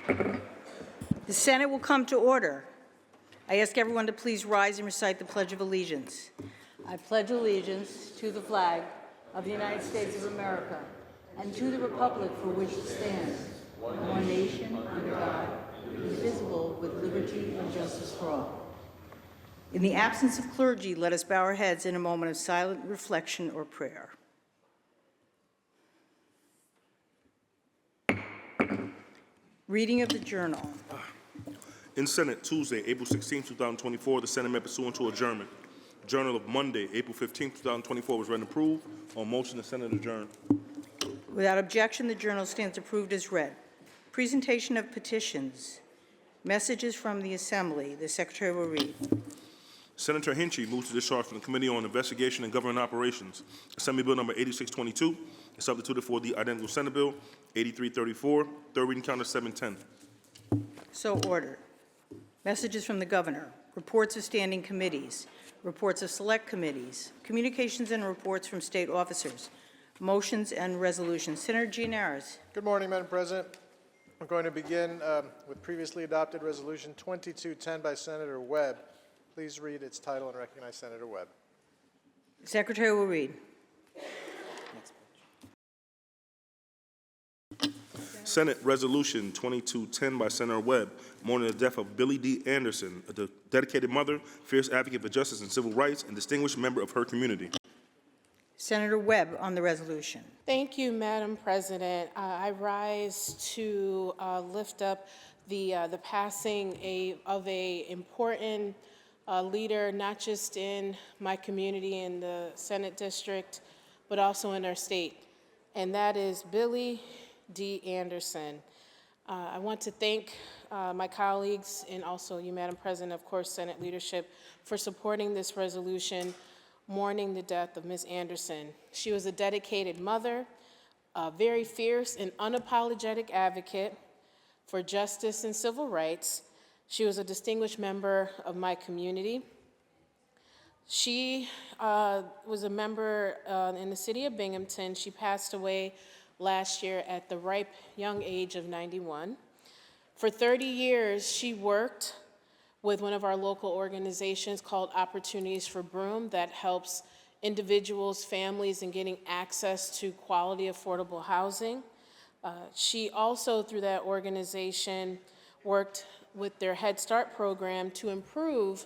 The Senate will come to order. I ask everyone to please rise and recite the Pledge of Allegiance. I pledge allegiance to the flag of the United States of America and to the republic for which it stands, one nation under God, indivisible, with liberty and justice for all. In the absence of clergy, let us bow our heads in a moment of silent reflection or prayer. Reading of the Journal. In Senate, Tuesday, April 16, 2024, the Senate met pursuant to adjournment. Journal of Monday, April 15, 2024 was read and approved. On motion, the Senate adjourned. Without objection, the Journal stands approved as read. Presentation of petitions. Messages from the Assembly. The Secretary will read. Senator Hinchey moves to discharge from the Committee on Investigation and Government Operations. Assembly Bill number 8622 is substituted for the identical Senate Bill 8334. Third reading count is 710. So ordered. Messages from the Governor. Reports of standing committees. Reports of select committees. Communications and reports from state officers. Motions and resolutions. Senator Gianaris. Good morning, Madam President. I'm going to begin with previously adopted Resolution 2210 by Senator Webb. Please read its title and recognize Senator Webb. The Secretary will read. Senate Resolution 2210 by Senator Webb, mourning the death of Billy D. Anderson, a dedicated mother, fierce advocate for justice and civil rights, and distinguished member of her community. Senator Webb on the resolution. Thank you, Madam President. I rise to lift up the passing of a important leader, not just in my community in the Senate district, but also in our state, and that is Billy D. Anderson. I want to thank my colleagues and also you, Madam President, of course, Senate leadership, for supporting this resolution mourning the death of Ms. Anderson. She was a dedicated mother, a very fierce and unapologetic advocate for justice and civil rights. She was a distinguished member of my community. She was a member in the city of Binghamton. She passed away last year at the ripe young age of 91. For 30 years, she worked with one of our local organizations called Opportunities for Broome that helps individuals, families in getting access to quality, affordable housing. She also, through that organization, worked with their Head Start program to improve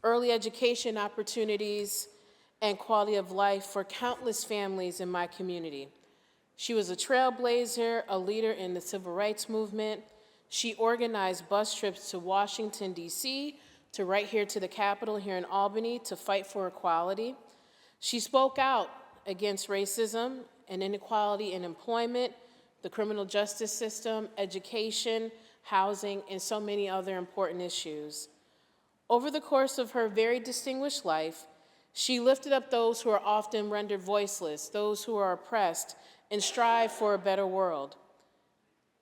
early education opportunities and quality of life for countless families in my community. She was a trailblazer, a leader in the civil rights movement. She organized bus trips to Washington, D.C., to right here to the Capitol here in Albany to fight for equality. She spoke out against racism and inequality in employment, the criminal justice system, education, housing, and so many other important issues. Over the course of her very distinguished life, she lifted up those who are often rendered voiceless, those who are oppressed, and strive for a better world.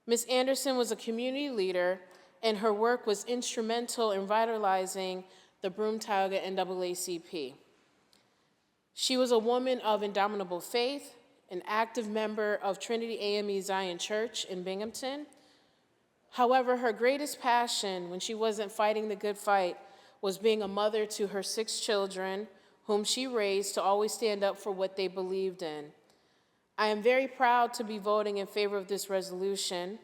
Ms. Anderson was a community leader, and her work was instrumental in revitalizing the Broome-Tioga NAACP. She was a woman of indomitable faith, an active member of Trinity AME Zion Church in Binghamton. However, her greatest passion when she wasn't fighting the good fight was being a mother to her 6 children, whom she raised to always stand up for what they believed in. I am very proud to be voting in favor of this resolution,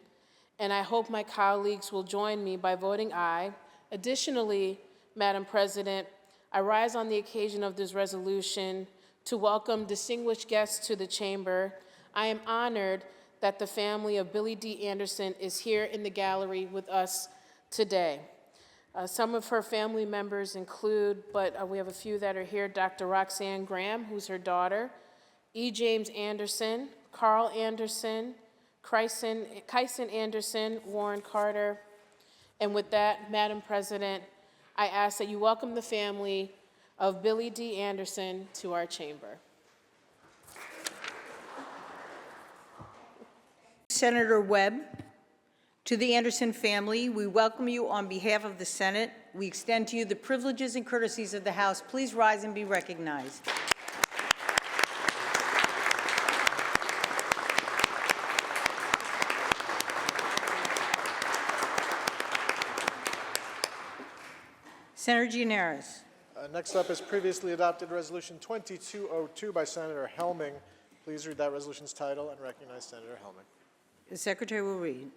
and I hope my colleagues will join me by voting aye. Additionally, Madam President, I rise on the occasion of this resolution to welcome distinguished guests to the chamber. I am honored that the family of Billy D. Anderson is here in the gallery with us today. Some of her family members include, but we have a few that are here, Dr. Roxanne Graham, who's her daughter, E. James Anderson, Carl Anderson, Kyson Anderson, Warren Carter. And with that, Madam President, I ask that you welcome the family of Billy D. Anderson to our chamber. Senator Webb, to the Anderson family, we welcome you on behalf of the Senate. We extend to you the privileges and courtesies of the House. Please rise and be recognized. Senator Gianaris. Next up is previously adopted Resolution 2202 by Senator Helming. Please read that resolution's title and recognize Senator Helming. The Secretary will read.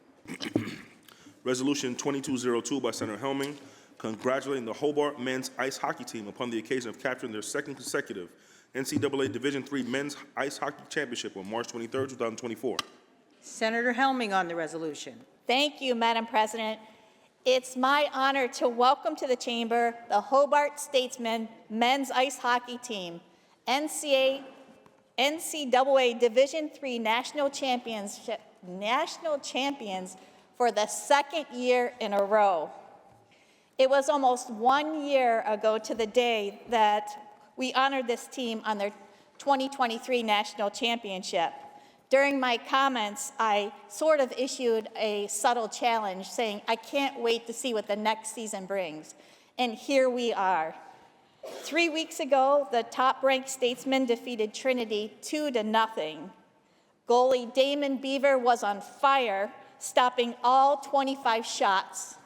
Resolution 2202 by Senator Helming, congratulating the Hobart men's ice hockey team upon the occasion of capturing their second consecutive NCAA Division III men's ice hockey championship on March 23, 2024. Senator Helming on the resolution. Thank you, Madam President. It's my honor to welcome to the chamber the Hobart Statesmen men's ice hockey team, NCAA Division III national champions for the second year in a row. It was almost 1 year ago to the day that we honored this team on their 2023 national championship. During my comments, I sort of issued a subtle challenge saying, I can't wait to see what the next season brings. And here we are. 3 weeks ago, the top-ranked Statesmen defeated Trinity 2-0. Goalie Damon Beaver was on fire, stopping all 25 shots.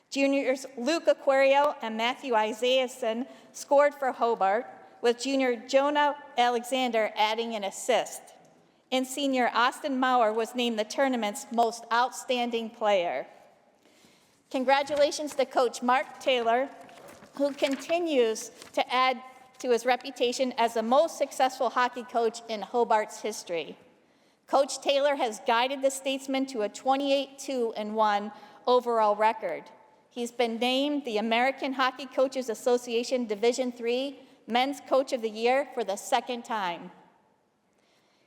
Juniors Luke Aquario and Matthew Isaiahson scored for Hobart, with junior Jonah Alexander adding an assist. And senior Austin Maurer was named the tournament's most outstanding player. Congratulations to Coach Mark Taylor, who continues to add to his reputation as the most successful hockey coach in Hobart's history. Coach Taylor has guided the Statesmen to a 28-2-1 overall record. He's been named the American Hockey Coaches Association Division III Men's Coach of the Year for the second time.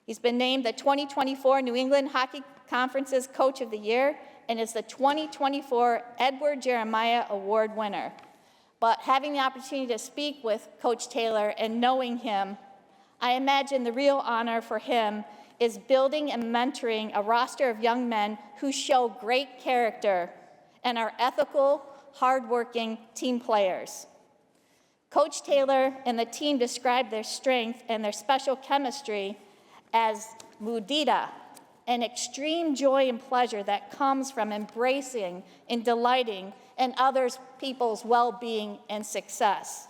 He's been named the 2024 New England Hockey Conference's Coach of the Year and is the 2024 Edward Jeremiah Award winner. But having the opportunity to speak with Coach Taylor and knowing him, I imagine the real honor for him is building and mentoring a roster of young men who show great character and are ethical, hardworking team players. Coach Taylor and the team describe their strength and their special chemistry as mudita, an extreme joy and pleasure that comes from embracing and delighting in others' people's well-being and success.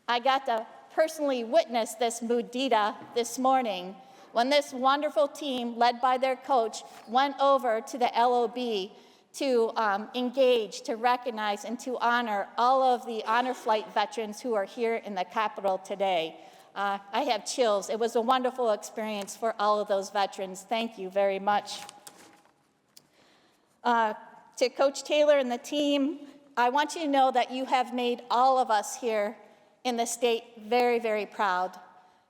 I got to personally witness this mudita this morning when this wonderful team, led by their coach, went over to the LOB to engage, to recognize, and to honor all of the Honor Flight veterans who are here in the Capitol today. I have chills. It was a wonderful experience for all of those veterans. Thank you very much. To Coach Taylor and the team, I want you to know that you have made all of us here in the state very, very proud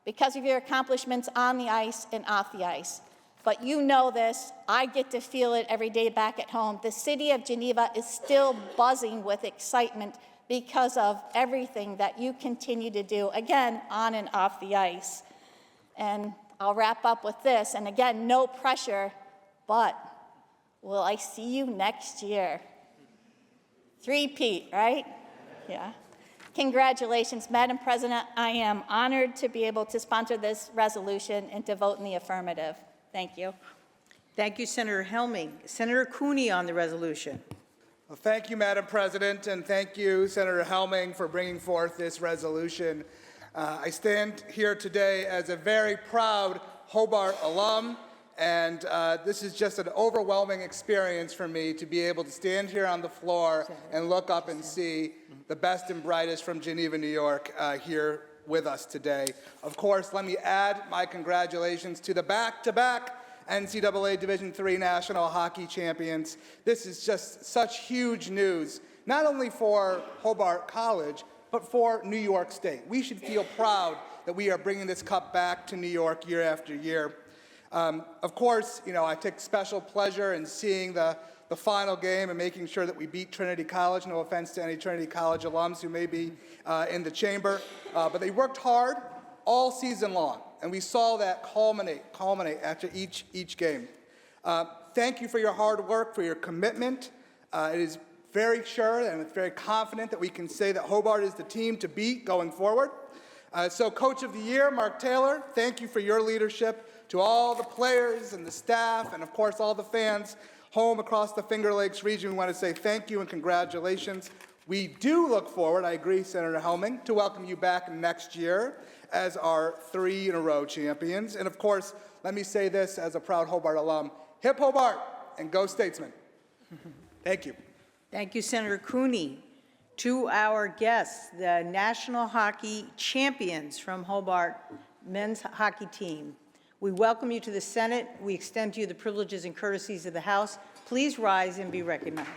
because of your accomplishments on the ice and off the ice. But you know this, I get to feel it every day back at home. The city of Geneva is still buzzing with excitement because of everything that you continue to do, again, on and off the ice. And I'll wrap up with this, and again, no pressure, but will I see you next year? Three-peat, right? Yeah. Congratulations, Madam President. I am honored to be able to sponsor this resolution and to vote in the affirmative. Thank you. Thank you, Senator Helming. Senator Cooney on the resolution. Well, thank you, Madam President, and thank you, Senator Helming, for bringing forth this resolution. I stand here today as a very proud Hobart alum, and this is just an overwhelming experience for me to be able to stand here on the floor and look up and see the best and brightest from Geneva, New York, here with us today. Of course, let me add my congratulations to the back-to-back NCAA Division III National Hockey Champions. This is just such huge news, not only for Hobart College, but for New York State. We should feel proud that we are bringing this cup back to New York year after year. Of course, you know, I take special pleasure in seeing the final game and making sure that we beat Trinity College. No offense to any Trinity College alums who may be in the chamber, but they worked hard all season long. And we saw that culminate after each game. Thank you for your hard work, for your commitment. It is very sure and it's very confident that we can say that Hobart is the team to beat going forward. So Coach of the Year, Mark Taylor, thank you for your leadership. To all the players and the staff and of course all the fans home across the Finger Lakes region, we want to say thank you and congratulations. We do look forward, I agree, Senator Helming, to welcome you back next year as our 3-in-a-row champions. And of course, let me say this as a proud Hobart alum, hip Hobart and go Statesman. Thank you. Thank you, Senator Cooney. To our guests, the National Hockey Champions from Hobart men's hockey team. We welcome you to the Senate. We extend to you the privileges and courtesies of the House. Please rise and be recognized.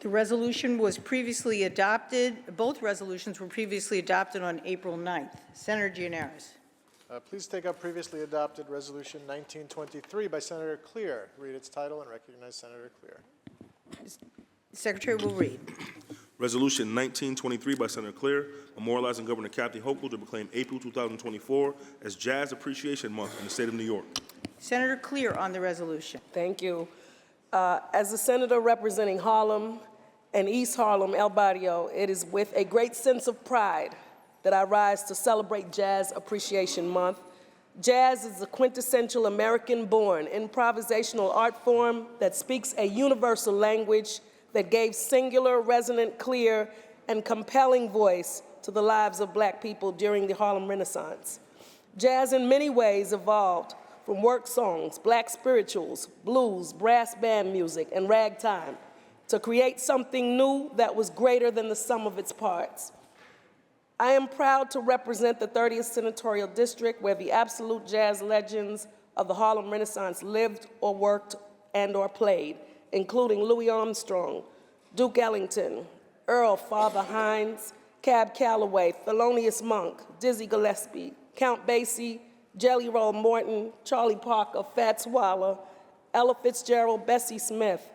The resolution was previously adopted. Both resolutions were previously adopted on April 9th. Senator Gianaris. Please take up previously adopted Resolution 1923 by Senator Clear. Read its title and recognize Senator Clear. The Secretary will read. Resolution 1923 by Senator Clear, memorializing Governor Kathy Hochul to proclaim April 2024 as Jazz Appreciation Month in the state of New York. Senator Clear on the resolution. Thank you. As a senator representing Harlem and East Harlem, El Barrio, it is with a great sense of pride that I rise to celebrate Jazz Appreciation Month. Jazz is a quintessential American-born improvisational art form that speaks a universal language that gave singular, resonant, clear, and compelling voice to the lives of Black people during the Harlem Renaissance. Jazz in many ways evolved from work songs, Black spirituals, blues, brass band music, and ragtime to create something new that was greater than the sum of its parts. I am proud to represent the 30th Senatorial District, where the absolute jazz legends of the Harlem Renaissance lived or worked and or played, including Louis Armstrong, Duke Ellington, Earl Father Hines, Cab Calloway, Thelonious Monk, Dizzy Gillespie, Count Basie, Jelly Roll Morton, Charlie Parker, Fats Waller, Ella Fitzgerald, Bessie Smith,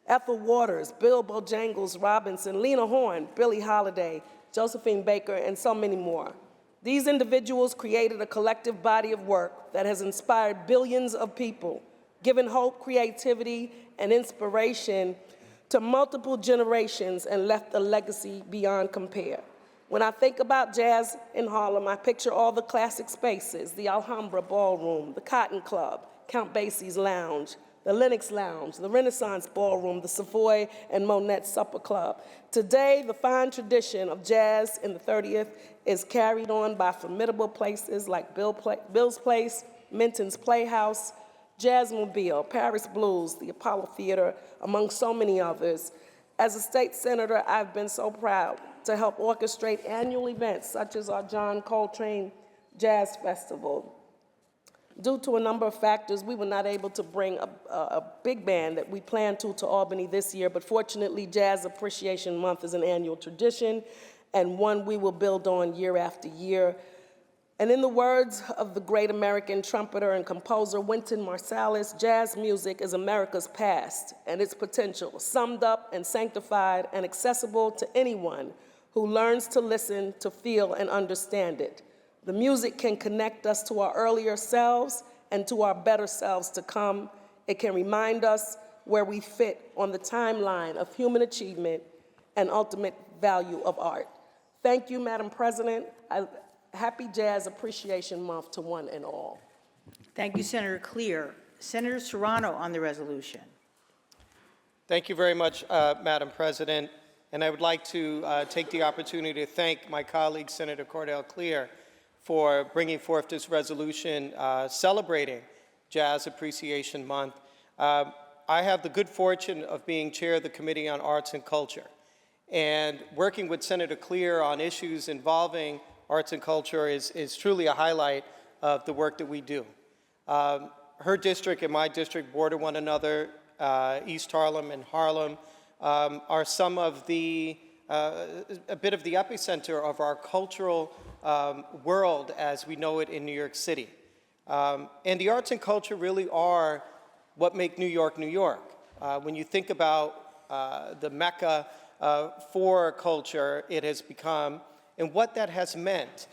Ethel Waters, Bill Bojangles Robinson, Lena Horne, Billie Holiday, Josephine Baker, and so many more. These individuals created a collective body of work that has inspired billions of people, given hope, creativity, and inspiration to multiple generations, and left a legacy beyond compare. When I think about jazz in Harlem, I picture all the classic spaces, the Alhambra Ballroom, the Cotton Club, Count Basie's Lounge, the Lenox Lounge, the Renaissance Ballroom, the Savoy and Monette Supper Club. Today, the fine tradition of jazz in the 30th is carried on by formidable places like Bill's Place, Minton's Playhouse, Jazzmobile, Paris Blues, the Apollo Theater, among so many others. As a state senator, I've been so proud to help orchestrate annual events such as our John Coltrane Jazz Festival. Due to a number of factors, we were not able to bring a big band that we planned to Albany this year, but fortunately, Jazz Appreciation Month is an annual tradition and one we will build on year after year. And in the words of the great American trumpeter and composer Wynton Marsalis, jazz music is America's past and its potential, summed up and sanctified and accessible to anyone who learns to listen, to feel, and understand it. The music can connect us to our earlier selves and to our better selves to come. It can remind us where we fit on the timeline of human achievement and ultimate value of art. Thank you, Madam President. Happy Jazz Appreciation Month to one and all. Thank you, Senator Clear. Senator Serrano on the resolution. Thank you very much, Madam President. And I would like to take the opportunity to thank my colleague, Senator Cordell Clear, for bringing forth this resolution celebrating Jazz Appreciation Month. I have the good fortune of being chair of the Committee on Arts and Culture. And working with Senator Clear on issues involving arts and culture is truly a highlight of the work that we do. Her district and my district border one another. East Harlem and Harlem are some of the, a bit of the epicenter of our cultural world as we know it in New York City. And the arts and culture really are what make New York, New York. When you think about the Mecca for culture, it has become, and what that has meant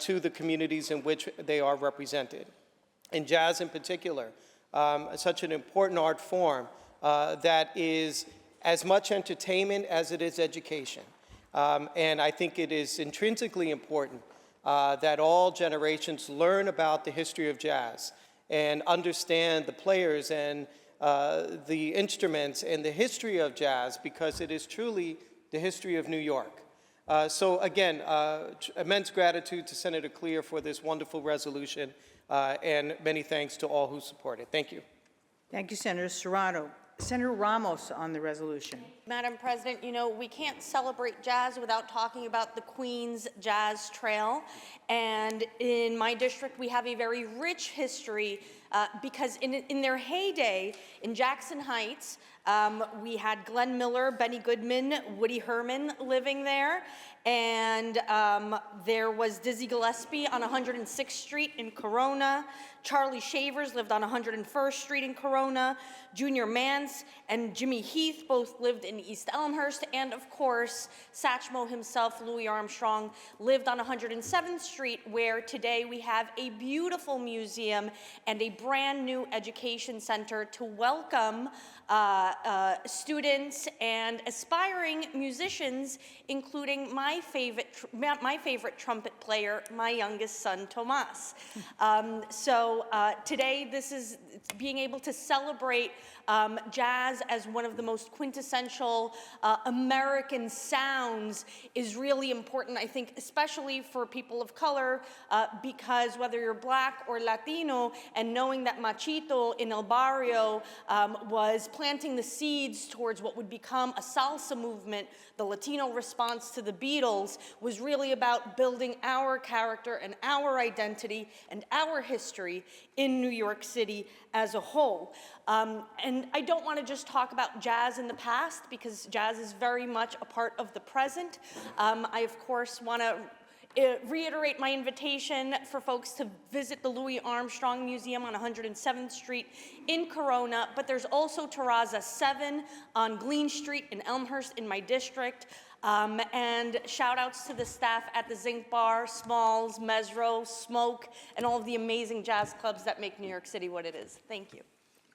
to the communities in which they are represented. And jazz in particular, such an important art form that is as much entertainment as it is education. And I think it is intrinsically important that all generations learn about the history of jazz and understand the players and the instruments and the history of jazz, because it is truly the history of New York. So again, immense gratitude to Senator Clear for this wonderful resolution, and many thanks to all who support it. Thank you. Thank you, Senator Serrano. Senator Ramos on the resolution. Madam President, you know, we can't celebrate jazz without talking about the Queens Jazz Trail. And in my district, we have a very rich history because in their heyday in Jackson Heights, we had Glenn Miller, Benny Goodman, Woody Herman living there. And there was Dizzy Gillespie on 106th Street in Corona. Charlie Shavers lived on 101st Street in Corona. Junior Mance and Jimmy Heath both lived in East Elmhurst. And of course, Satchmo himself, Louis Armstrong, lived on 107th Street, where today we have a beautiful museum and a brand new education center to welcome students and aspiring musicians, including my favorite trumpet player, my youngest son, Tomas. So today, this is being able to celebrate jazz as one of the most quintessential American sounds is really important, I think, especially for people of color, because whether you're Black or Latino, and knowing that Machito in El Barrio was planting the seeds towards what would become a salsa movement, the Latino response to the Beatles, was really about building our character and our identity and our history in New York City as a whole. And I don't want to just talk about jazz in the past, because jazz is very much a part of the present. I, of course, want to reiterate my invitation for folks to visit the Louis Armstrong Museum on 107th Street in Corona, but there's also Terraza 7 on Glean Street in Elmhurst in my district. And shout outs to the staff at the Zinc Bar, Smalls, Mesro, Smoke, and all of the amazing jazz clubs that make New York City what it is. Thank you.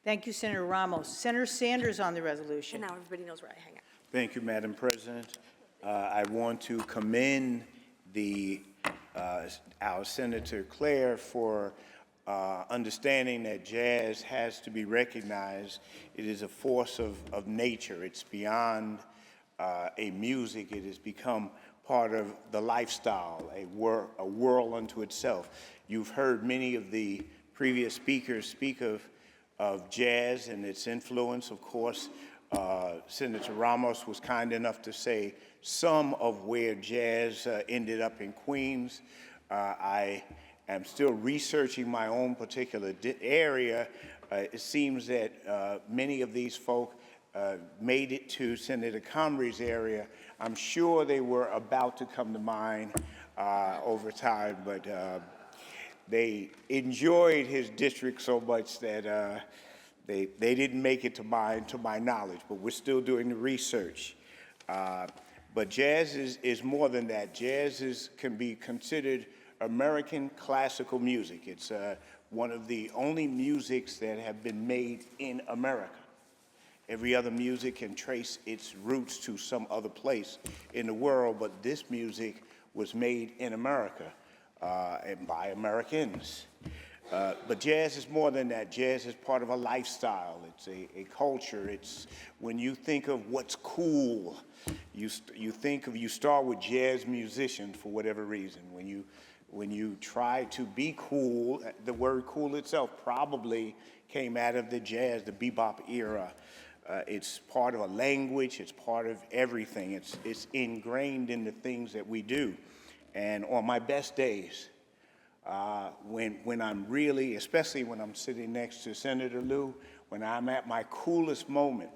Thank you, Senator Ramos. Senator Sanders on the resolution. And now everybody knows where I hang out. Thank you, Madam President. I want to commend our Senator Claire for understanding that jazz has to be recognized. It is a force of nature. It's beyond a music. It has become part of the lifestyle, a world unto itself. You've heard many of the previous speakers speak of jazz and its influence. Of course, Senator Ramos was kind enough to say some of where jazz ended up in Queens. I am still researching my own particular area. It seems that many of these folk made it to Senator Comrie's area. I'm sure they were about to come to mine over time, but they enjoyed his district so much that they didn't make it to mine, to my knowledge, but we're still doing the research. But jazz is more than that. Jazz can be considered American classical music. It's one of the only musics that have been made in America. Every other music can trace its roots to some other place in the world, but this music was made in America and by Americans. But jazz is more than that. Jazz is part of a lifestyle. It's a culture. It's when you think of what's cool, you start with jazz musicians for whatever reason. When you try to be cool, the word cool itself probably came out of the jazz, the bebop era. It's part of a language. It's part of everything. It's ingrained in the things that we do. And on my best days, when I'm really, especially when I'm sitting next to Senator Lou, when I'm at my coolest moment,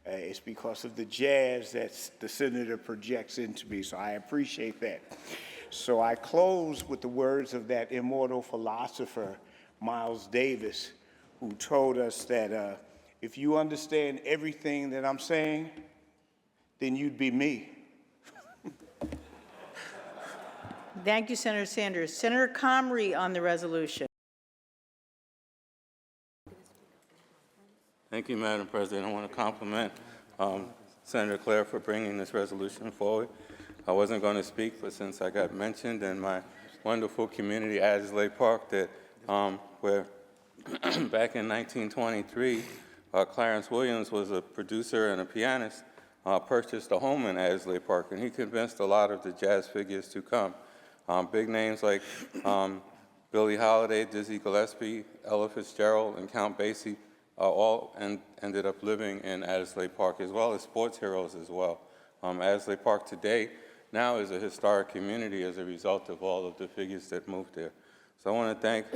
it's because of the jazz that the senator projects into me, so I appreciate that. So I close with the words of that immortal philosopher, Miles Davis, who told us that if you understand everything that I'm saying, then you'd be me. Thank you, Senator Sanders. Senator Comrie on the resolution. Thank you, Madam President. I want to compliment Senator Claire for bringing this resolution forward. I wasn't going to speak, but since I got mentioned in my wonderful community, Adderley Park, that where back in 1923, Clarence Williams was a producer and a pianist, purchased a home in Adderley Park, and he convinced a lot of the jazz figures to come. Big names like Billie Holiday, Dizzy Gillespie, Ella Fitzgerald, and Count Basie all ended up living in Adderley Park, as well as sports heroes as well. Adderley Park today now is a historic community as a result of all of the figures that moved there. So I want to thank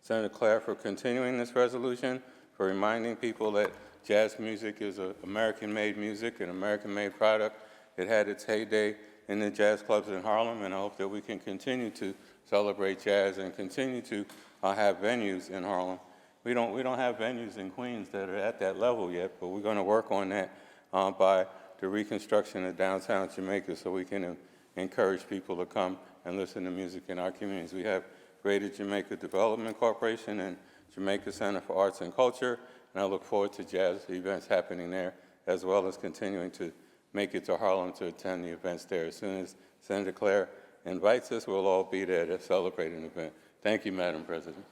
Senator Claire for continuing this resolution, for reminding people that jazz music is American-made music, an American-made product. It had its heyday in the jazz clubs in Harlem, and I hope that we can continue to celebrate jazz and continue to have venues in Harlem. We don't have venues in Queens that are at that level yet, but we're going to work on that by the reconstruction of downtown Jamaica so we can encourage people to come and listen to music in our communities. We have Greater Jamaica Development Corporation and Jamaica Center for Arts and Culture, and I look forward to jazz events happening there, as well as continuing to make it to Harlem to attend the events there. As soon as Senator Claire invites us, we'll all be there to celebrate an event. Thank you, Madam President.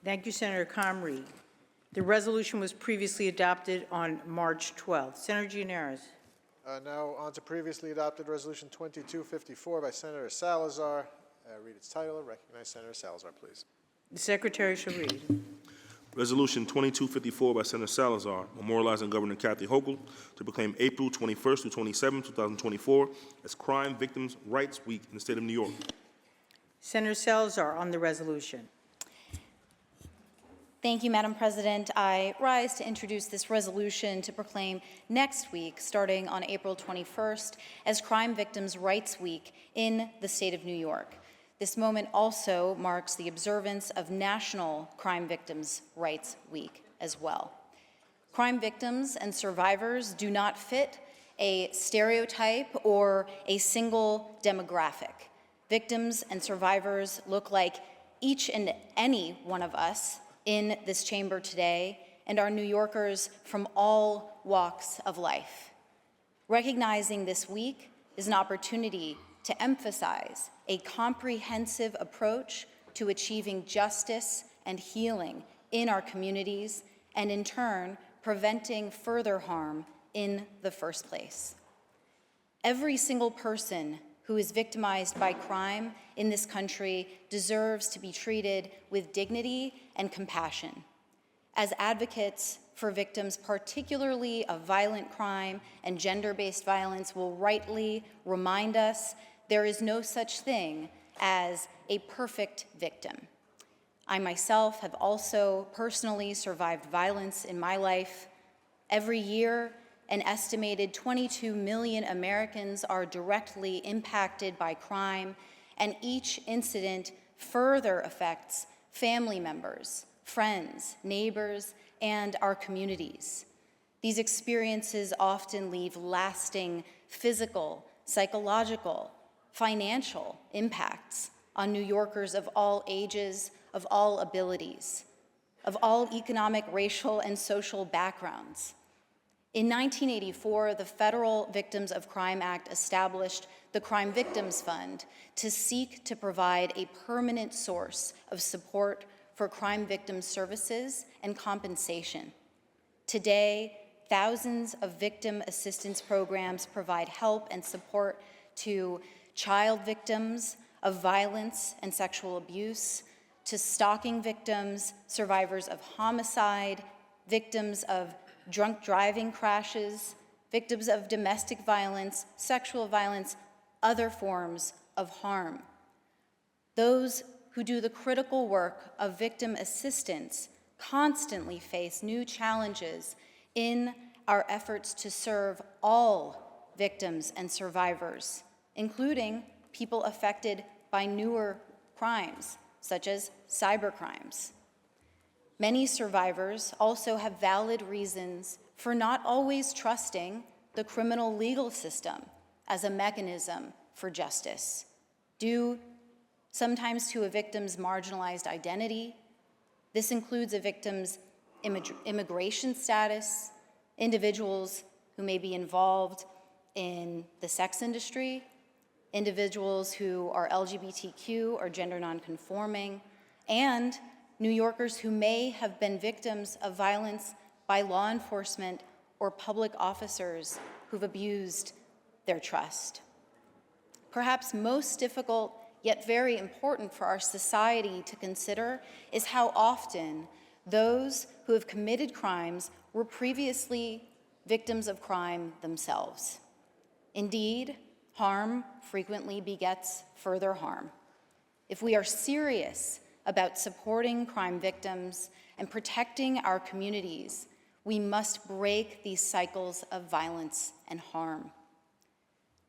Thank you, Senator Comrie. The resolution was previously adopted on March 12th. Senator Gianaris. Now on to previously adopted Resolution 2254 by Senator Salazar. Read its title and recognize Senator Salazar, please. The Secretary shall read. Resolution 2254 by Senator Salazar, memorializing Governor Kathy Hochul to proclaim April 21st through 27, 2024 as Crime Victims' Rights Week in the state of New York. Senator Salazar on the resolution. Thank you, Madam President. I rise to introduce this resolution to proclaim next week, starting on April 21st, as Crime Victims' Rights Week in the state of New York. This moment also marks the observance of National Crime Victims' Rights Week as well. Crime victims and survivors do not fit a stereotype or a single demographic. Victims and survivors look like each and any one of us in this chamber today and are New Yorkers from all walks of life. Recognizing this week is an opportunity to emphasize a comprehensive approach to achieving justice and healing in our communities, and in turn, preventing further harm in the first place. Every single person who is victimized by crime in this country deserves to be treated with dignity and compassion. As advocates for victims, particularly of violent crime and gender-based violence, will rightly remind us there is no such thing as a perfect victim. I myself have also personally survived violence in my life. Every year, an estimated 22 million Americans are directly impacted by crime, and each incident further affects family members, friends, neighbors, and our communities. These experiences often leave lasting physical, psychological, financial impacts on New Yorkers of all ages, of all abilities, of all economic, racial, and social backgrounds. In 1984, the Federal Victims of Crime Act established the Crime Victims Fund to seek to provide a permanent source of support for crime victim services and compensation. Today, thousands of victim assistance programs provide help and support to child victims of violence and sexual abuse, to stalking victims, survivors of homicide, victims of drunk driving crashes, victims of domestic violence, sexual violence, other forms of harm. Those who do the critical work of victim assistance constantly face new challenges in our efforts to serve all victims and survivors, including people affected by newer crimes, such as cybercrimes. Many survivors also have valid reasons for not always trusting the criminal legal system as a mechanism for justice, due sometimes to a victim's marginalized identity. This includes a victim's immigration status, individuals who may be involved in the sex industry, individuals who are LGBTQ or gender nonconforming, and New Yorkers who may have been victims of violence by law enforcement or public officers who've abused their trust. Perhaps most difficult, yet very important for our society to consider, is how often those who have committed crimes were previously victims of crime themselves. Indeed, harm frequently begets further harm. If we are serious about supporting crime victims and protecting our communities, we must break these cycles of violence and harm.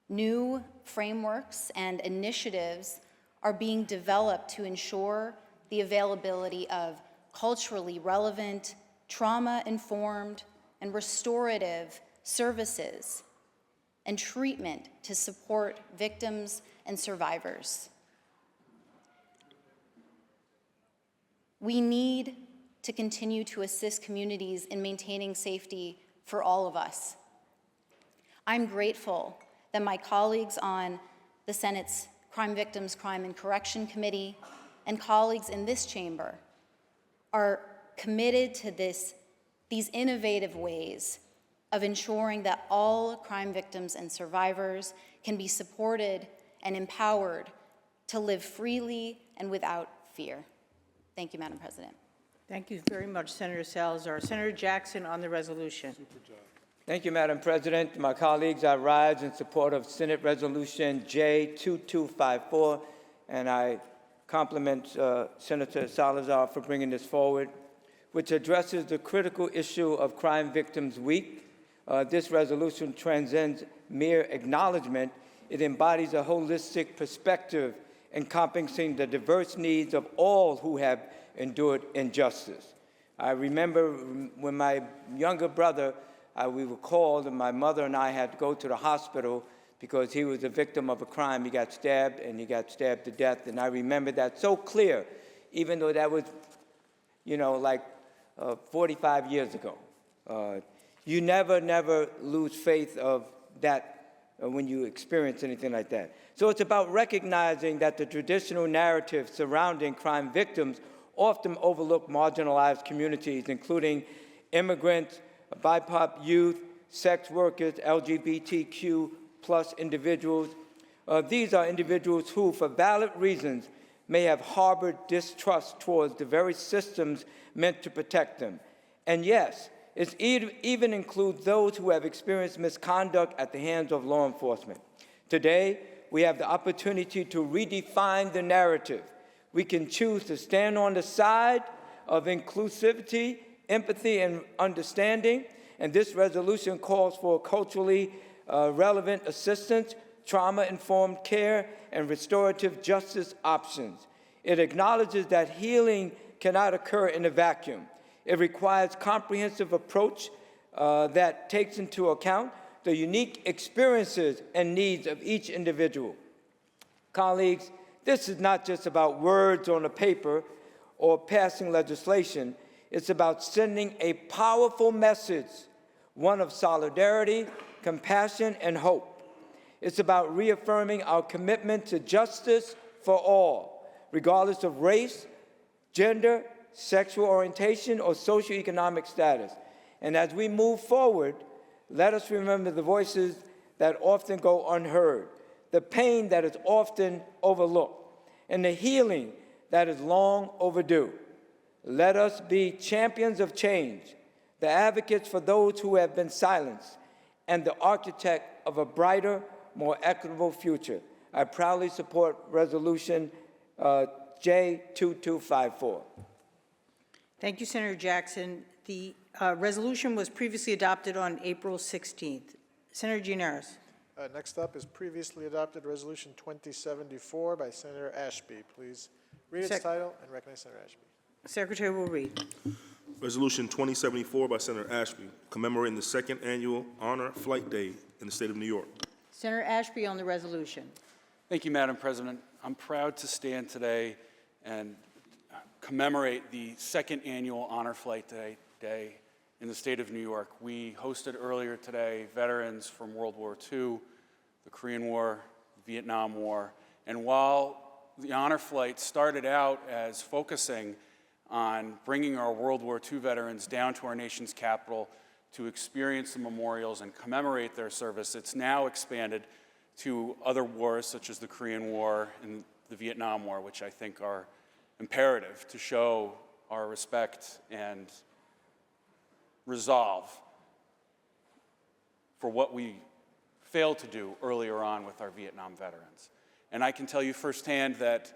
New frameworks and initiatives are being developed to ensure the availability of culturally relevant, trauma-informed, and restorative services and treatment to support victims and survivors. We need to continue to assist communities in maintaining safety for all of us. I'm grateful that my colleagues on the Senate's Crime Victims, Crime and Correction Committee and colleagues in this chamber are committed to these innovative ways of ensuring that all crime victims and survivors can be supported and empowered to live freely and without fear. Thank you, Madam President. Thank you very much, Senator Salazar. Senator Jackson on the resolution. Thank you, Madam President. My colleagues, I rise in support of Senate Resolution J2254, and I compliment Senator Salazar for bringing this forward, which addresses the critical issue of Crime Victims Week. This resolution transcends mere acknowledgement. It embodies a holistic perspective encompassing the diverse needs of all who have endured injustice. I remember when my younger brother, we were called, and my mother and I had to go to the hospital because he was a victim of a crime. He got stabbed, and he got stabbed to death. And I remember that so clear, even though that was, like 45 years ago. You never lose faith of that when you experience anything like that. So it's about recognizing that the traditional narrative surrounding crime victims often overlook marginalized communities, including immigrants, BIPOC youth, sex workers, LGBTQ plus individuals. These are individuals who, for valid reasons, may have harbored distrust towards the very systems meant to protect them. And yes, it even includes those who have experienced misconduct at the hands of law enforcement. Today, we have the opportunity to redefine the narrative. We can choose to stand on the side of inclusivity, empathy, and understanding, and this resolution calls for culturally relevant assistance, trauma-informed care, and restorative justice options. It acknowledges that healing cannot occur in a vacuum. It requires a comprehensive approach that takes into account the unique experiences and needs of each individual. Colleagues, this is not just about words on a paper or passing legislation. It's about sending a powerful message, one of solidarity, compassion, and hope. It's about reaffirming our commitment to justice for all, regardless of race, gender, sexual orientation, or socioeconomic status. And as we move forward, let us remember the voices that often go unheard, the pain that is often overlooked, and the healing that is long overdue. Let us be champions of change, the advocates for those who have been silenced, and the architect of a brighter, more equitable future. I proudly support Resolution J2254. Thank you, Senator Jackson. The resolution was previously adopted on April 16th. Senator Gianaris. Next up is previously adopted Resolution 2074 by Senator Ashby. Please read its title and recognize Senator Ashby. Secretary will read. Resolution 2074 by Senator Ashby, commemorating the second annual Honor Flight Day in the state of New York. Senator Ashby on the resolution. Thank you, Madam President. I'm proud to stand today and commemorate the second annual Honor Flight Day in the state of New York. We hosted earlier today veterans from World War II, the Korean War, the Vietnam War, and while the Honor Flight started out as focusing on bringing our World War II veterans down to our nation's capital to experience the memorials and commemorate their service, it's now expanded to other wars such as the Korean War and the Vietnam War, which I think are imperative to show our respect and resolve for what we failed to do earlier on with our Vietnam veterans. And I can tell you firsthand that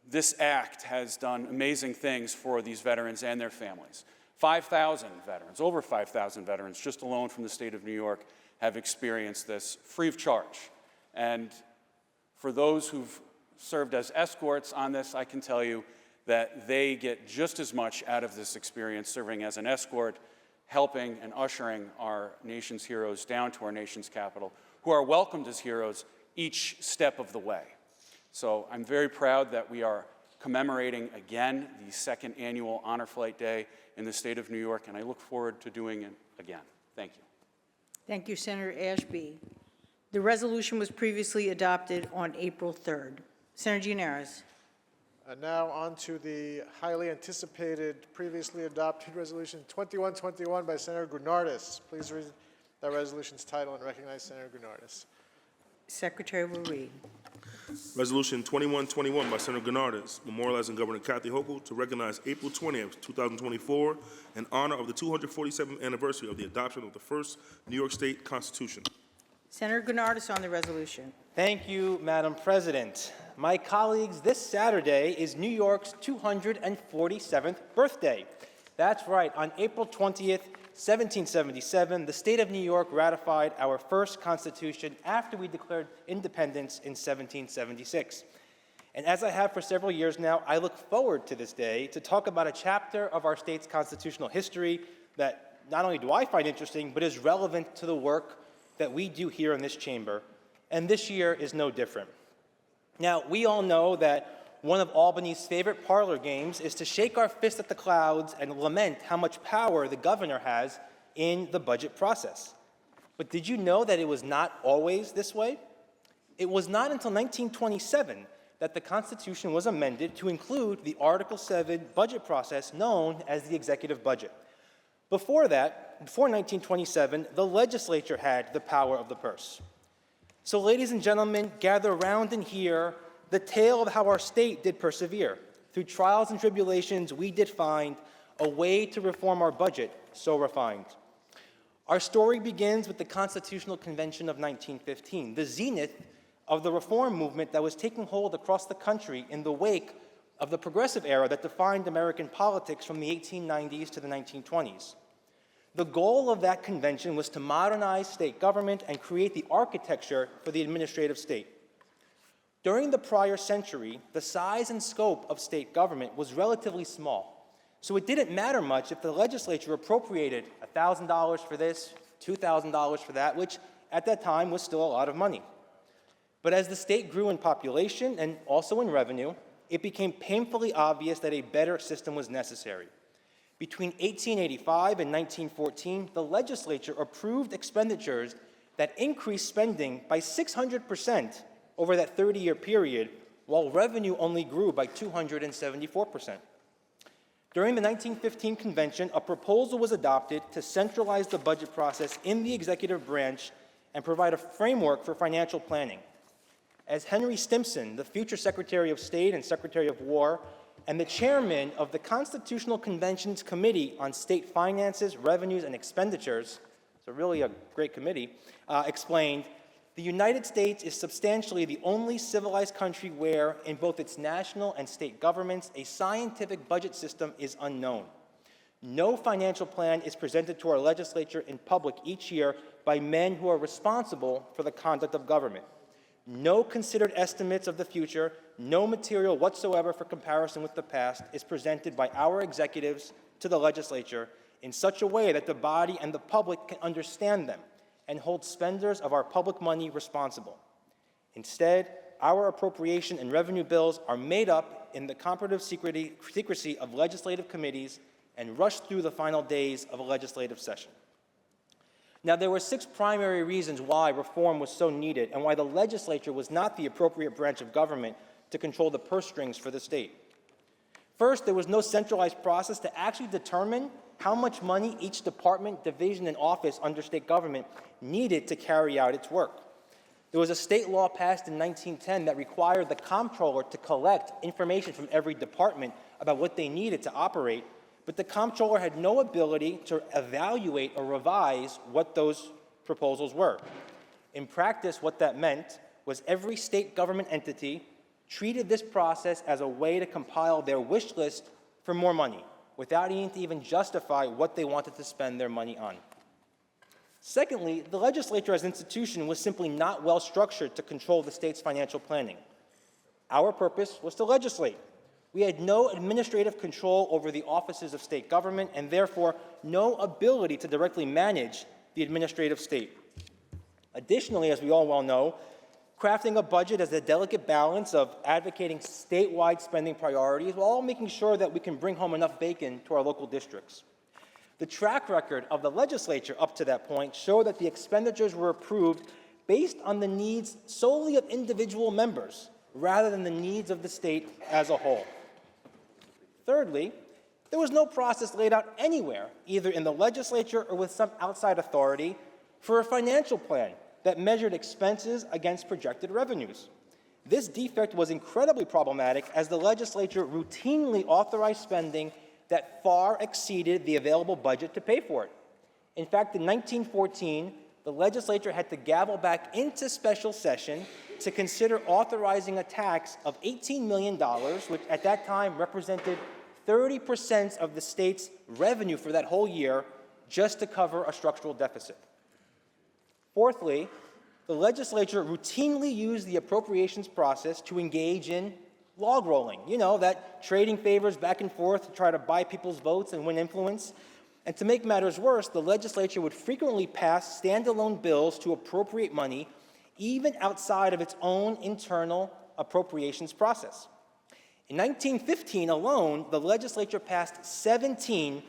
this act has done amazing things for these veterans and their families. 5,000 veterans, over 5,000 veterans, just alone from the state of New York, have experienced this free of charge. And for those who've served as escorts on this, I can tell you that they get just as much out of this experience serving as an escort, helping and ushering our nation's heroes down to our nation's capital, who are welcomed as heroes each step of the way. So I'm very proud that we are commemorating again the second annual Honor Flight Day in the state of New York, and I look forward to doing it again. Thank you. Thank you, Senator Ashby. The resolution was previously adopted on April 3rd. Senator Gianaris. Now on to the highly anticipated, previously adopted resolution 2121 by Senator Gurnardis. Please read that resolution's title and recognize Senator Gurnardis. Secretary will read. Resolution 2121 by Senator Gurnardis, memorializing Governor Kathy Hochul to recognize April 20th, 2024, in honor of the 247th anniversary of the adoption of the first New York State Constitution. Senator Gurnardis on the resolution. Thank you, Madam President. My colleagues, this Saturday is New York's 247th birthday. That's right, on April 20th, 1777, the state of New York ratified our first Constitution after we declared independence in 1776. And as I have for several years now, I look forward to this day to talk about a chapter of our state's constitutional history that not only do I find interesting, but is relevant to the work that we do here in this chamber. And this year is no different. Now, we all know that one of Albany's favorite parlor games is to shake our fist at the clouds and lament how much power the governor has in the budget process. But did you know that it was not always this way? It was not until 1927 that the Constitution was amended to include the Article 7 budget process known as the executive budget. Before that, before 1927, the legislature had the power of the purse. So, ladies and gentlemen, gather around and hear the tale of how our state did persevere. Through trials and tribulations, we did find a way to reform our budget, so refined. Our story begins with the Constitutional Convention of 1915, the zenith of the reform movement that was taking hold across the country in the wake of the progressive era that defined American politics from the 1890s to the 1920s. The goal of that convention was to modernize state government and create the architecture for the administrative state. During the prior century, the size and scope of state government was relatively small. So it didn't matter much if the legislature appropriated $1,000 for this, $2,000 for that, which at that time was still a lot of money. But as the state grew in population and also in revenue, it became painfully obvious that a better system was necessary. Between 1885 and 1914, the legislature approved expenditures that increased spending by 600% over that 30-year period, while revenue only grew by 274%. During the 1915 convention, a proposal was adopted to centralize the budget process in the executive branch and provide a framework for financial planning. As Henry Stimson, the future Secretary of State and Secretary of War, and the chairman of the Constitutional Convention's Committee on State Finances, Revenues, and Expenditures, so really a great committee, explained, the United States is substantially the only civilized country where, in both its national and state governments, a scientific budget system is unknown. No financial plan is presented to our legislature in public each year by men who are responsible for the conduct of government. No considered estimates of the future, no material whatsoever for comparison with the past is presented by our executives to the legislature in such a way that the body and the public can understand them and hold spenders of our public money responsible. Instead, our appropriation and revenue bills are made up in the comparative secrecy of legislative committees and rushed through the final days of a legislative session. Now, there were 6 primary reasons why reform was so needed and why the legislature was not the appropriate branch of government to control the purse strings for the state. First, there was no centralized process to actually determine how much money each department, division, and office under state government needed to carry out its work. There was a state law passed in 1910 that required the comptroller to collect information from every department about what they needed to operate, but the comptroller had no ability to evaluate or revise what those proposals were. In practice, what that meant was every state government entity treated this process as a way to compile their wish list for more money, without needing to even justify what they wanted to spend their money on. Secondly, the legislature as an institution was simply not well structured to control the state's financial planning. Our purpose was to legislate. We had no administrative control over the offices of state government and therefore no ability to directly manage the administrative state. Additionally, as we all well know, crafting a budget as a delicate balance of advocating statewide spending priorities while making sure that we can bring home enough bacon to our local districts. The track record of the legislature up to that point showed that the expenditures were approved based on the needs solely of individual members rather than the needs of the state as a whole. Thirdly, there was no process laid out anywhere, either in the legislature or with some outside authority, for a financial plan that measured expenses against projected revenues. This defect was incredibly problematic as the legislature routinely authorized spending that far exceeded the available budget to pay for it. In fact, in 1914, the legislature had to gavel back into special session to consider authorizing a tax of $18 million, which at that time represented 30% of the state's revenue for that whole year, just to cover a structural deficit. Fourthly, the legislature routinely used the appropriations process to engage in log rolling. You know, that trading favors back and forth to try to buy people's votes and win influence. And to make matters worse, the legislature would frequently pass standalone bills to appropriate money even outside of its own internal appropriations process. In 1915 alone, the legislature passed 17,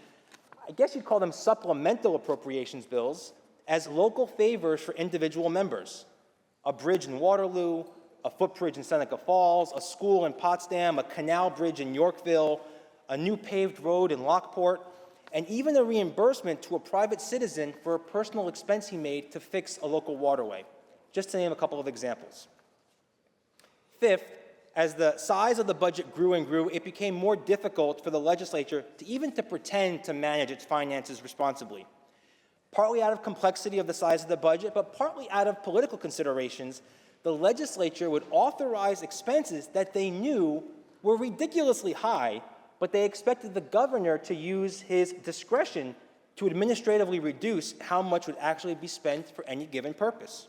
I guess you'd call them supplemental appropriations bills, as local favors for individual members. A bridge in Waterloo, a footbridge in Seneca Falls, a school in Potsdam, a canal bridge in Yorkville, a new paved road in Lockport, and even a reimbursement to a private citizen for a personal expense he made to fix a local waterway, just to name a couple of examples. Fifth, as the size of the budget grew and grew, it became more difficult for the legislature to pretend to manage its finances responsibly. Partly out of complexity of the size of the budget, but partly out of political considerations, the legislature would authorize expenses that they knew were ridiculously high, but they expected the governor to use his discretion to administratively reduce how much would actually be spent for any given purpose.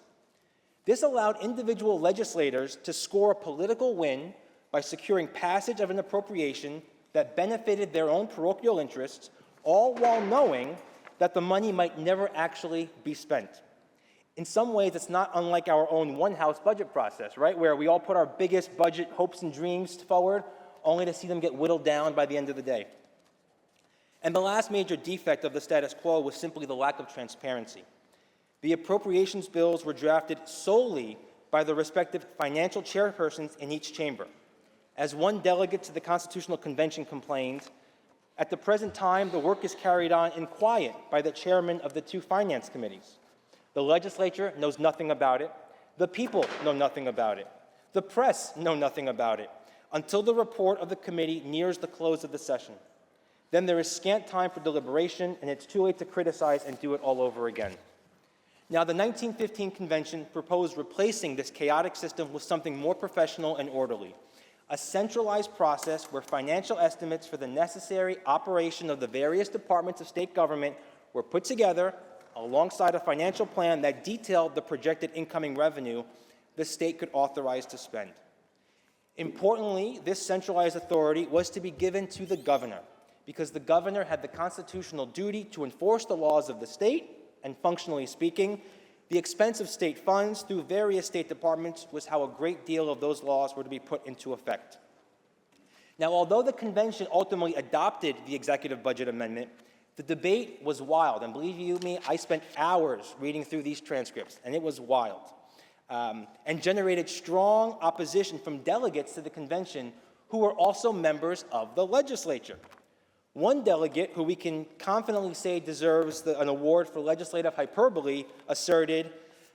This allowed individual legislators to score a political win by securing passage of an appropriation that benefited their own parochial interests, all while knowing that the money might never actually be spent. In some ways, it's not unlike our own one-house budget process, right? Where we all put our biggest budget hopes and dreams forward, only to see them get whittled down by the end of the day. And the last major defect of the status quo was simply the lack of transparency. The appropriations bills were drafted solely by the respective financial chairpersons in each chamber. As one delegate to the Constitutional Convention complained, at the present time, the work is carried on in quiet by the chairman of the 2 finance committees. The legislature knows nothing about it. The people know nothing about it. The press know nothing about it until the report of the committee nears the close of the session. Then there is scant time for deliberation, and it's too late to criticize and do it all over again. Now, the 1915 convention proposed replacing this chaotic system with something more professional and orderly, a centralized process where financial estimates for the necessary operation of the various departments of state government were put together alongside a financial plan that detailed the projected incoming revenue the state could authorize to spend. Importantly, this centralized authority was to be given to the governor, because the governor had the constitutional duty to enforce the laws of the state, and functionally speaking, the expense of state funds through various state departments was how a great deal of those laws were to be put into effect. Now, although the convention ultimately adopted the executive budget amendment, the debate was wild. And believe you me, I spent hours reading through these transcripts, and it was wild, and generated strong opposition from delegates to the convention who were also members of the legislature. One delegate, who we can confidently say deserves an award for legislative hyperbole, asserted,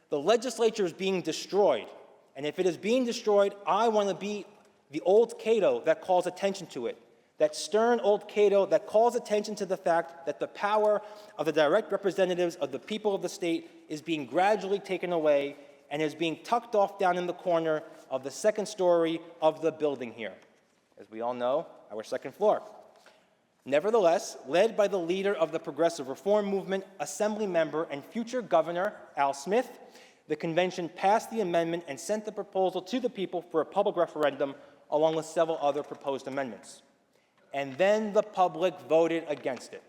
"The legislature is being destroyed, and if it is being destroyed, I want to be the old Cato that calls attention to it, that stern old Cato that calls attention to the fact that the power of the direct representatives of the people of the state is being gradually taken away and is being tucked off down in the corner of the second story of the building here." As we all know, our second floor. Nevertheless, led by the leader of the Progressive Reform Movement, Assembly member and future Governor Al Smith, the convention passed the amendment and sent the proposal to the people for a public referendum, along with several other proposed amendments. And then the public voted against it.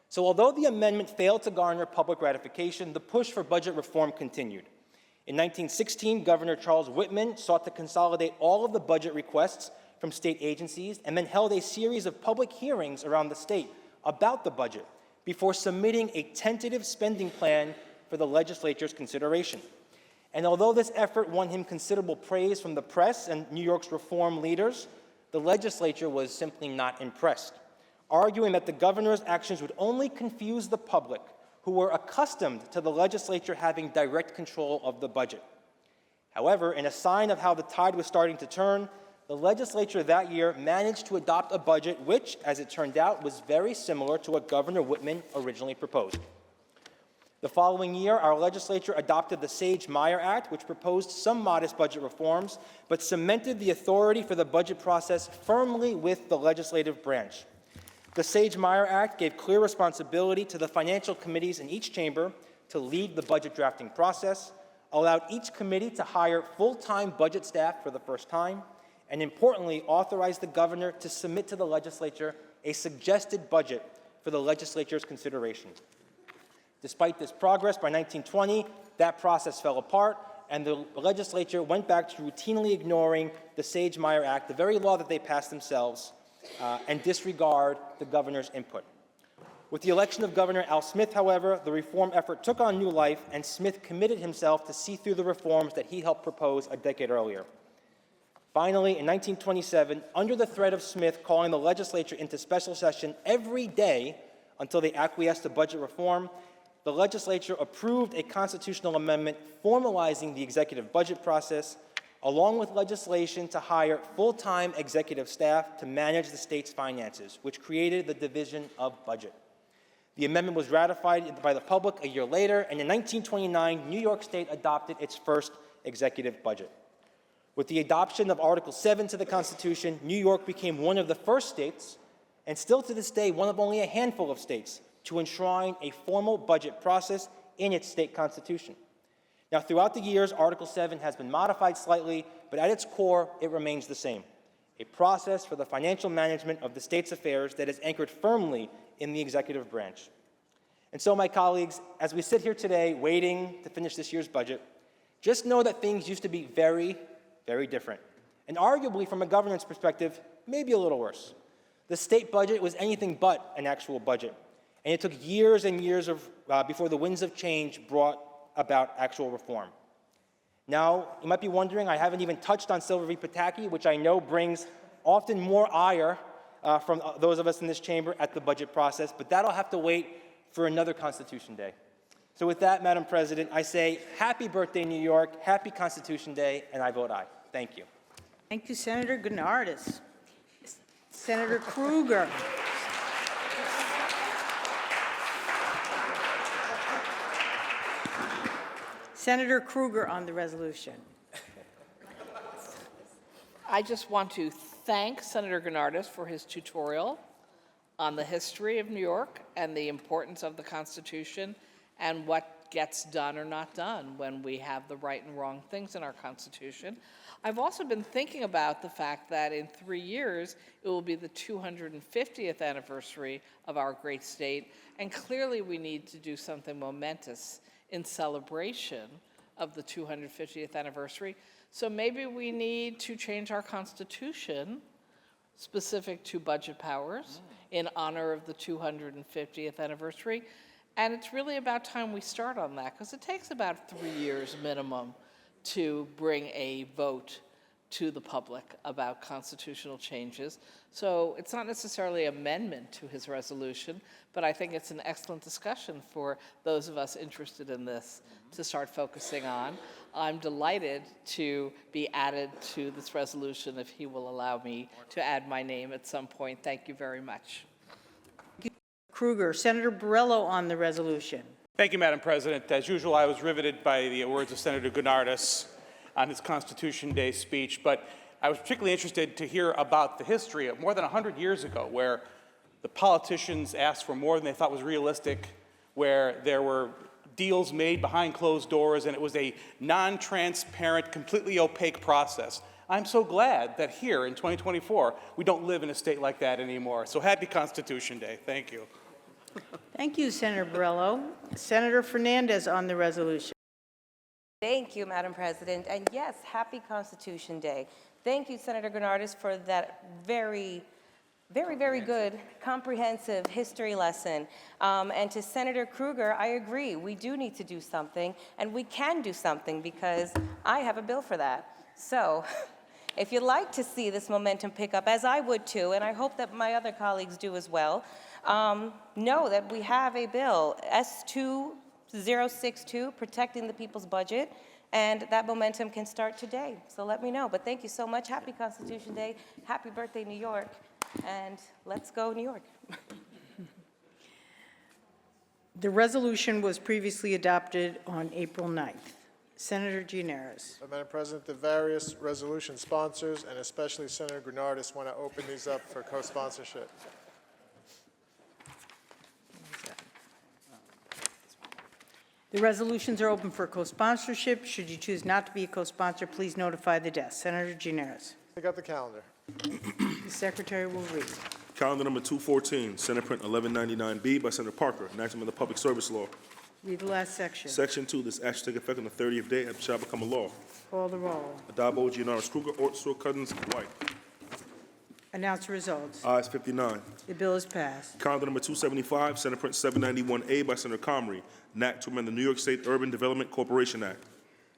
So although the amendment failed to garner public ratification, the push for budget reform continued. In 1916, Governor Charles Whitman sought to consolidate all of the budget requests from state agencies and then held a series of public hearings around the state about the budget before submitting a tentative spending plan for the legislature's consideration. And although this effort won him considerable praise from the press and New York's reform leaders, the legislature was simply not impressed, arguing that the governor's actions would only confuse the public, who were accustomed to the legislature having direct control of the budget. However, in a sign of how the tide was starting to turn, the legislature that year managed to adopt a budget which, as it turned out, was very similar to what Governor Whitman originally proposed. The following year, our legislature adopted the Sage-Meyer Act, which proposed some modest budget reforms, but cemented the authority for the budget process firmly with the legislative branch. The Sage-Meyer Act gave clear responsibility to the financial committees in each chamber to lead the budget drafting process, allowed each committee to hire full-time budget staff for the first time, and importantly, authorized the governor to submit to the legislature a suggested budget for the legislature's consideration. Despite this progress, by 1920, that process fell apart, and the legislature went back to routinely ignoring the Sage-Meyer Act, the very law that they passed themselves, and disregard the governor's input. With the election of Governor Al Smith, however, the reform effort took on new life, and Smith committed himself to see through the reforms that he helped propose a decade earlier. Finally, in 1927, under the threat of Smith calling the legislature into special session every day until they acquiesced to budget reform, the legislature approved a constitutional amendment formalizing the executive budget process, along with legislation to hire full-time executive staff to manage the state's finances, which created the Division of Budget. The amendment was ratified by the public a year later, and in 1929, New York State adopted its first executive budget. With the adoption of Article 7 to the Constitution, New York became one of the first states, and still to this day, one of only a handful of states, to enshrine a formal budget process in its state constitution. Now, throughout the years, Article 7 has been modified slightly, but at its core, it remains the same: a process for the financial management of the state's affairs that is anchored firmly in the executive branch. And so, my colleagues, as we sit here today waiting to finish this year's budget, just know that things used to be very, very different. And arguably, from a governance perspective, maybe a little worse. The state budget was anything but an actual budget, and it took years and years before the winds of change brought about actual reform. Now, you might be wondering, I haven't even touched on Silver v. Pataki, which I know brings often more ire from those of us in this chamber at the budget process, but that'll have to wait for another Constitution Day. So with that, Madam President, I say happy birthday, New York, happy Constitution Day, and I vote aye. Thank you. Thank you, Senator Gennardis. Senator Krueger. Senator Krueger on the resolution. I just want to thank Senator Gennardis for his tutorial on the history of New York and the importance of the Constitution and what gets done or not done when we have the right and wrong things in our Constitution. I've also been thinking about the fact that in 3 years, it will be the 250th anniversary of our great state, and clearly we need to do something momentous in celebration of the 250th anniversary. So maybe we need to change our Constitution specific to budget powers in honor of the 250th anniversary. And it's really about time we start on that, because it takes about 3 years minimum to bring a vote to the public about constitutional changes. So it's not necessarily amendment to his resolution, but I think it's an excellent discussion for those of us interested in this to start focusing on. I'm delighted to be added to this resolution if he will allow me to add my name at some point. Thank you very much. Kruger. Senator Borrello on the resolution. Thank you, Madam President. As usual, I was riveted by the words of Senator Gounardes on his Constitution Day speech, but I was particularly interested to hear about the history of more than 100 years ago, where the politicians asked for more than they thought was realistic, where there were deals made behind closed doors, and it was a non-transparent, completely opaque process. I'm so glad that here in 2024, we don't live in a state like that anymore. So happy Constitution Day. Thank you. Thank you, Senator Borrello. Senator Fernandez on the resolution. Thank you, Madam President. And yes, happy Constitution Day. Thank you, Senator Gounardes, for that very good, comprehensive history lesson. And to Senator Kruger, I agree. We do need to do something, and we can do something because I have a bill for that. So if you'd like to see this momentum pick up, as I would too, and I hope that my other colleagues do as well, know that we have a bill, S2062, protecting the people's budget, and that momentum can start today. So let me know. But thank you so much. Happy Constitution Day. Happy birthday, New York. And let's go, New York. The resolution was previously adopted on April 9th. Senator Gianaris. Madam President, the various resolution sponsors, and especially Senator Gounardes, want to open these up for co-sponsorship. The resolutions are open for co-sponsorship. Should you choose not to be a co-sponsor, please notify the desk. Senator Gianaris. Take out the calendar. The Secretary will read. Calendar number 214, Senate Print 1199B by Senator Parker, enactment of the Public Service Law. Read the last section. Section 2, this act shall take effect on the 30th day and shall become a law. Call the roll. Adabo, Gianaris, Kruger, Ort, Cousins, White. Announce the results. Ayes 59. The bill is passed. Calendar number 275, Senate Print 791A by Senator Comrie, an act to amend the New York State Urban Development Corporation Act.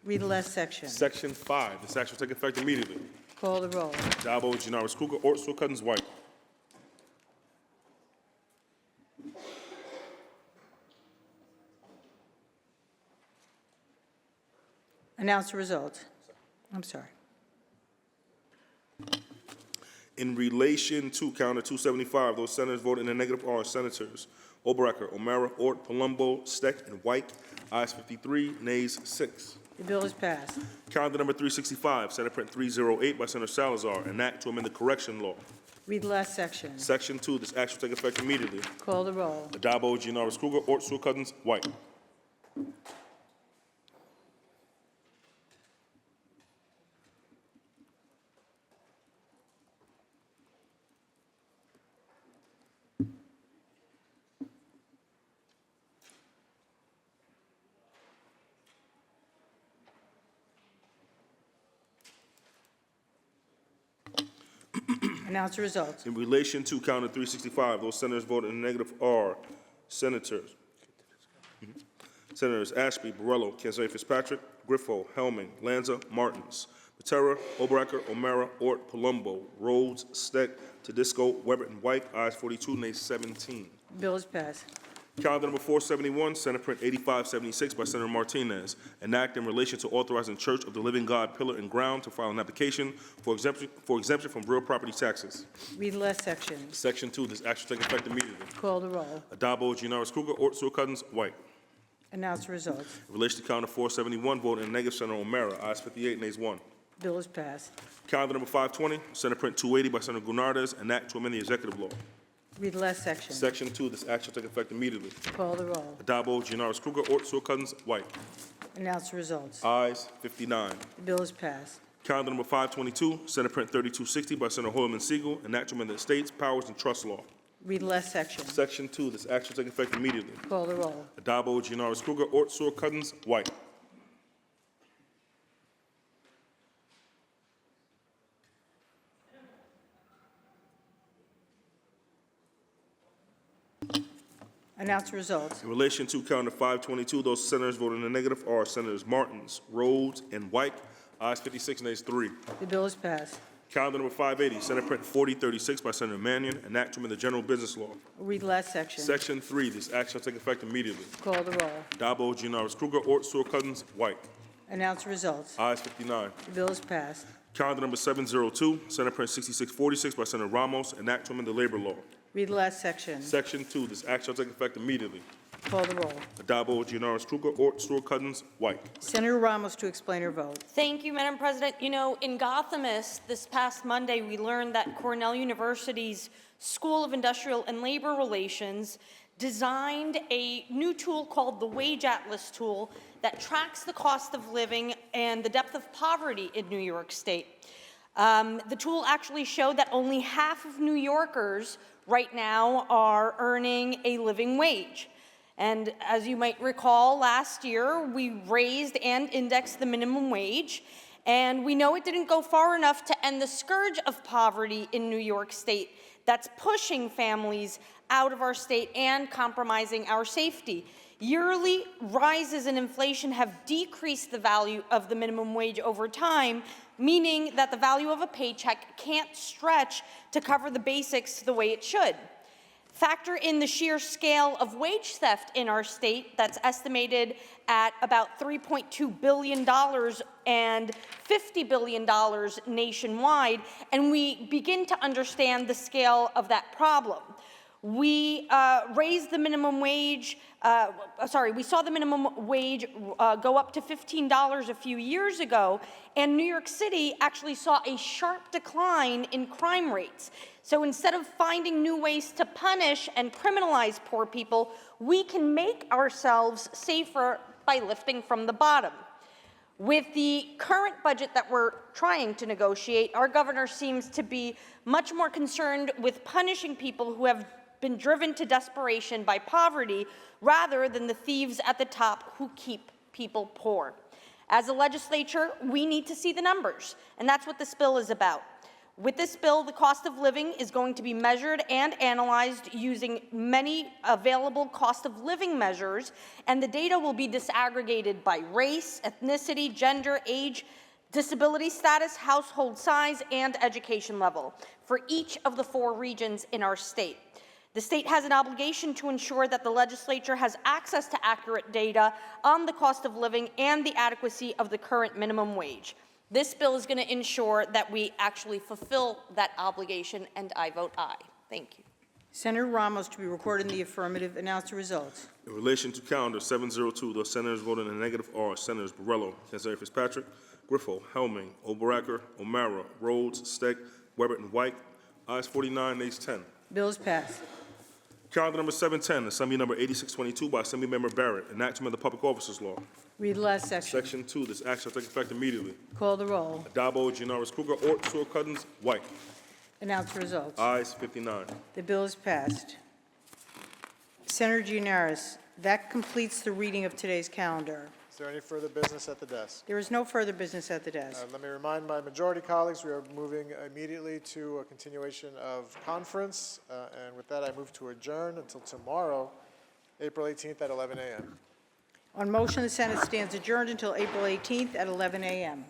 Read the last section. Section 5, this act shall take effect immediately. Call the roll. Adabo, Gianaris, Kruger, Ort, Cousins, White. Announce the results. I'm sorry. In relation to Calendar 275, those senators voted in the negative are Senators Oberacker, O'Mara, Ort, Palumbo, Steck, and White. Ayes 53, nays 6. The bill is passed. Calendar number 365, Senate Print 308 by Senator Salazar, an act to amend the correction law. Read the last section. Section 2, this act shall take effect immediately. Call the roll. Adabo, Gianaris, Kruger, Ort, Cousins, White. Announce the results. In relation to Calendar 365, those senators voted in the negative are Senators Ashby, Borrello, Kenzari Fitzpatrick, Griffo, Helming, Lanza, Martins, Patera, Oberacker, O'Mara, Ort, Palumbo, Rhodes, Steck, Tedisco, Weber, and White. Ayes 42, nays 17. Bill is passed. Calendar number 471, Senate Print 8576 by Senator Martinez, an act in relation to authorizing Church of the Living God Pillar and Ground to file an application for exemption from real property taxes. Read the last section. Section 2, this act shall take effect immediately. Call the roll. Adabo, Gianaris, Kruger, Ort, Cousins, White. Announce the results. In relation to Calendar 471, voted in negative, Senator O'Mara. Ayes 58, nays 1. Bill is passed. Calendar number 520, Senate Print 280 by Senator Gounardes, an act to amend the executive law. Read the last section. Section 2, this act shall take effect immediately. Call the roll. Adabo, Gianaris, Kruger, Ort, Cousins, White. Announce the results. Ayes 59. The bill is passed. Calendar number 522, Senate Print 3260 by Senator Holman Siegel, an act to amend the Estates, Powers, and Trust Law. Read the last section. Section 2, this act shall take effect immediately. Call the roll. Adabo, Gianaris, Kruger, Ort, Cousins, White. Announce the results. In relation to calendar 522, those senators voting in the negative are Senators Martins, Rhodes, and White. Ayes 56, nays 3. The bill is passed. Calendar number 580, Senate Print 4036 by Senator Mannion, an act to amend the general business law. Read the last section. Section 3, this act shall take effect immediately. Call the roll. Dabo, Gianaris Kruger, Ort, Sewell, Cousins, White. Announce the results. Ayes 59. The bill is passed. Calendar number 702, Senate Print 6646 by Senator Ramos, an act to amend the labor law. Read the last section. Section 2, this act shall take effect immediately. Call the roll. Dabo, Gianaris Kruger, Ort, Sewell, Cousins, White. Senator Ramos to explain her vote. Thank you, Madam President. You know, in Gothamus this past Monday, we learned that Cornell University's School of Industrial and Labor Relations designed a new tool called the Wage Atlas tool that tracks the cost of living and the depth of poverty in New York State. The tool actually showed that only half of New Yorkers right now are earning a living wage. And as you might recall, last year we raised and indexed the minimum wage, and we know it didn't go far enough to end the scourge of poverty in New York State that's pushing families out of our state and compromising our safety. Yearly rises in inflation have decreased the value of the minimum wage over time, meaning that the value of a paycheck can't stretch to cover the basics the way it should. Factor in the sheer scale of wage theft in our state that's estimated at about $3.2 billion and $50 billion nationwide, and we begin to understand the scale of that problem. We raised the minimum wage, we saw the minimum wage go up to $15 a few years ago, and New York City actually saw a sharp decline in crime rates. So instead of finding new ways to punish and criminalize poor people, we can make ourselves safer by lifting from the bottom. With the current budget that we're trying to negotiate, our governor seems to be much more concerned with punishing people who have been driven to desperation by poverty rather than the thieves at the top who keep people poor. As a legislature, we need to see the numbers, and that's what this bill is about. With this bill, the cost of living is going to be measured and analyzed using many available cost of living measures, and the data will be disaggregated by race, ethnicity, gender, age, disability status, household size, and education level for each of the 4 regions in our state. The state has an obligation to ensure that the legislature has access to accurate data on the cost of living and the adequacy of the current minimum wage. This bill is going to ensure that we actually fulfill that obligation, and I vote aye. Thank you. Senator Ramos to be recorded in the affirmative. Announce the results. In relation to calendar 702, those senators voting in the negative are Senators Borrello, Cancelliere Fitzpatrick, Griffo, Helming, Obaracker, O'Mara, Rhodes, Steck, Weber, and White. Ayes 49, nays 10. Bill is passed. Calendar number 710, Assembly number 8622 by Assemblymember Barrett, an act to amend the Public Officers Law. Read the last section. Section 2, this act shall take effect immediately. Call the roll. Dabo, Gianaris Kruger, Ort, Sewell, Cousins, White. Announce the results. Ayes 59. The bill is passed. Senator Gianaris, that completes the reading of today's calendar. Is there any further business at the desk? There is no further business at the desk. Let me remind my majority colleagues, we are moving immediately to a continuation of conference. And with that, I move to adjourn until tomorrow, April 18th at 11 a.m. On motion, the Senate stands adjourned until April 18th at 11 a.m.